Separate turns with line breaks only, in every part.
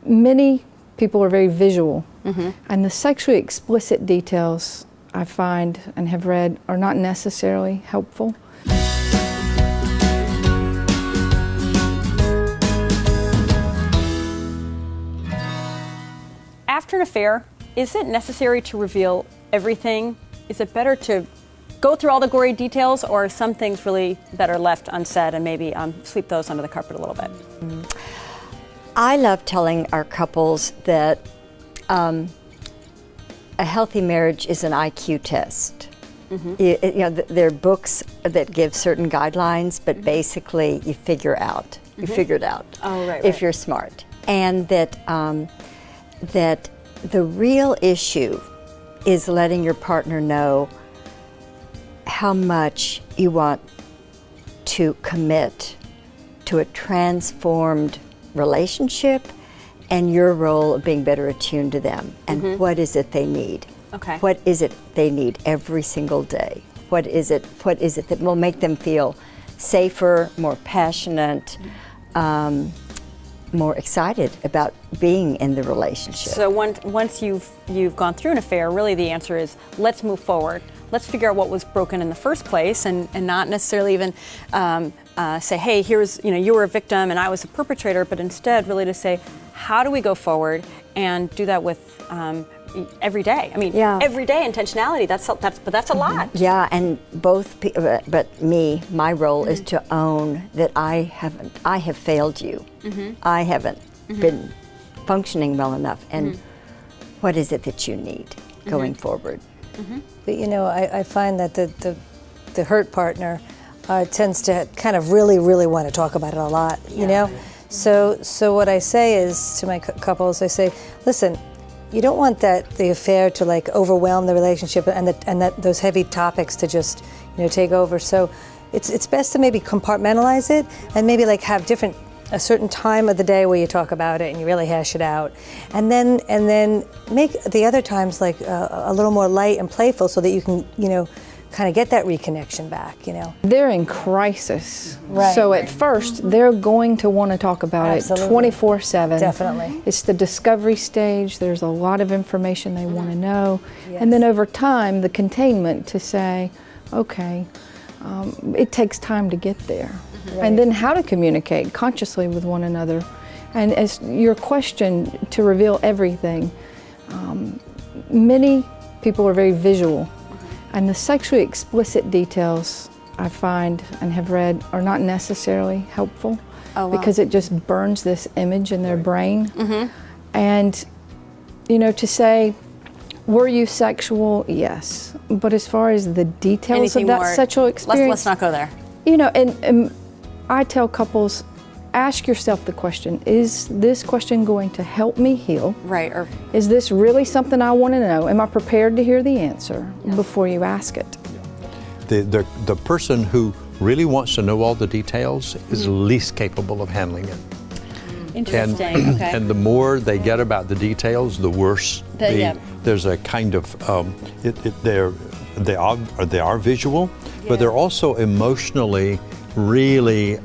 Many people are very visual, and the sexually explicit details I find and have read are not necessarily helpful.
After an affair, is it necessary to reveal everything? Is it better to go through all the gory details, or are some things really better left unsaid and maybe sweep those under the carpet a little bit?
I love telling our couples that a healthy marriage is an IQ test. There are books that give certain guidelines, but basically you figure it out. If you're smart. And that that the real issue is letting your partner know how much you want to commit to a transformed relationship and your role of being better attuned to them and what is it they need.
Okay.
What is it they need every single day? What is it that will make them feel safer, more passionate, more excited about being in the relationship?
So once you've gone through an affair, really the answer is let's move forward. Let's figure out what was broken in the first place, and not necessarily even say, hey, here's, you were a victim and I was a perpetrator, but instead really to say, how do we go forward and do that with every day? I mean, every day intentionality. That's a lot.
Yeah, and but my role is to own that I have failed you. I haven't been functioning well enough, and what is it that you need going forward?
But I find that the hurt partner tends to kind of really want to talk about it a lot, you know? So what I say is to my couples, I say, listen, you don't want the affair to like overwhelm the relationship and that those heavy topics to just take over. So it's best to maybe compartmentalize it and maybe like have a certain time of the day where you talk about it and you really hash it out, and then make the other times like a little more light and playful so that you can kind of get that reconnection back.
They're in crisis,
Right.
so at first they're going to want to talk about
Absolutely.
it 24/7.
Definitely.
It's the discovery stage. There's a lot of information they want to know, and then over time the containment to say, okay, it takes time to get there. And then how to communicate consciously with one another. And as your question to reveal everything, many people are very visual, and the sexually explicit details I find and have read are not necessarily helpful because it just burns this image in their brain. And to say, were you sexual? Yes. But as far as the details
Anything
of that
more,
sexual experience,
let's not go there.
and I tell couples, ask yourself the question, is this question going to help me heal?
Right. Or
Is this really something I want to know? Am I prepared to hear the answer before you ask it?
The person who really wants to know all the details is least capable of handling it.
interesting. Okay.
And the more they get about the details, the worse. There's a kind of they are visual, but they're also emotionally really.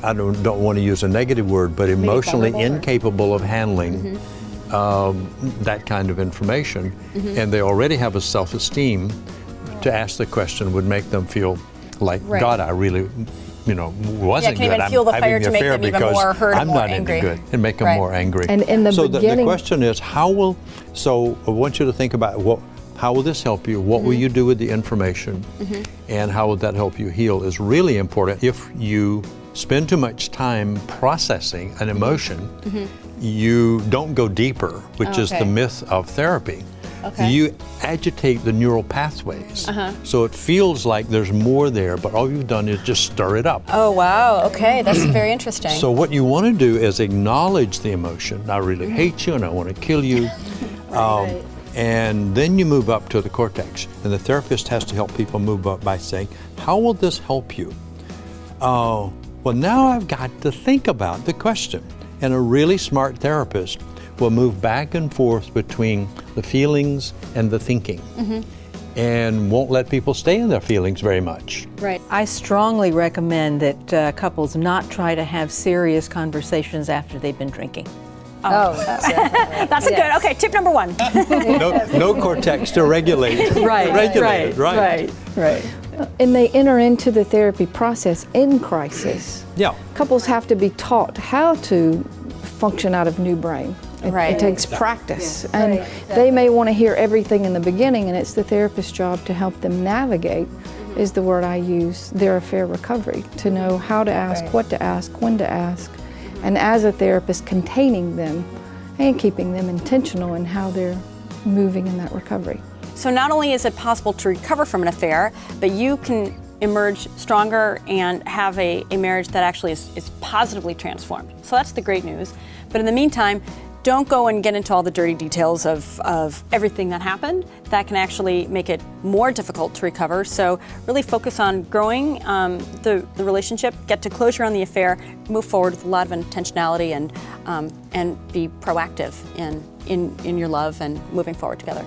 I don't want to use a negative word, but emotionally incapable of handling that kind of information, and they already have a self-esteem. To ask the question would make them feel like, God, I really, wasn't good.
Even fuel the fire to make them even more hurt
I'm
and more
not
angry.
any good, and make them more angry.
And in the beginning,
the question is, so I want you to think about how will this help you? What will you do with the information? And how will that help you heal is really important. If you spend too much time processing an emotion, you don't go deeper, which is the myth of therapy. You agitate the neural pathways. So it feels like there's more there, but all you've done is just stir it up.
Oh, wow. Okay, that's very interesting.
So what you want to do is acknowledge the emotion. I really hate you and I want to kill you. And then you move up to the cortex. And the therapist has to help people move up by saying, how will this help you? Well, now I've got to think about the question. And a really smart therapist will move back and forth between the feelings and the thinking. and won't let people stay in their feelings very much.
Right.
I strongly recommend that couples not try to have serious conversations after they've been drinking.
Oh, definitely.
That's a good. Okay, tip number 1.
No cortex to regulate. Regulate, right.
And they enter into the therapy process in crisis.
Yeah.
Couples have to be taught how to function out of new brain.
Right.
It takes practice. And they may want to hear everything in the beginning, and it's the therapist's job to help them navigate, is the word I use, their affair recovery, to know how to ask, what to ask, when to ask, and as a therapist, containing them and keeping them intentional in how they're moving in that recovery.
So not only is it possible to recover from an affair, but you can emerge stronger and have a marriage that actually is positively transformed. So that's the great news. But in the meantime, don't go and get into all the dirty details of everything that happened. That can actually make it more difficult to recover. So really focus on growing the relationship, get to closure on the affair, move forward with a lot of intentionality, and be proactive in your love and moving forward together.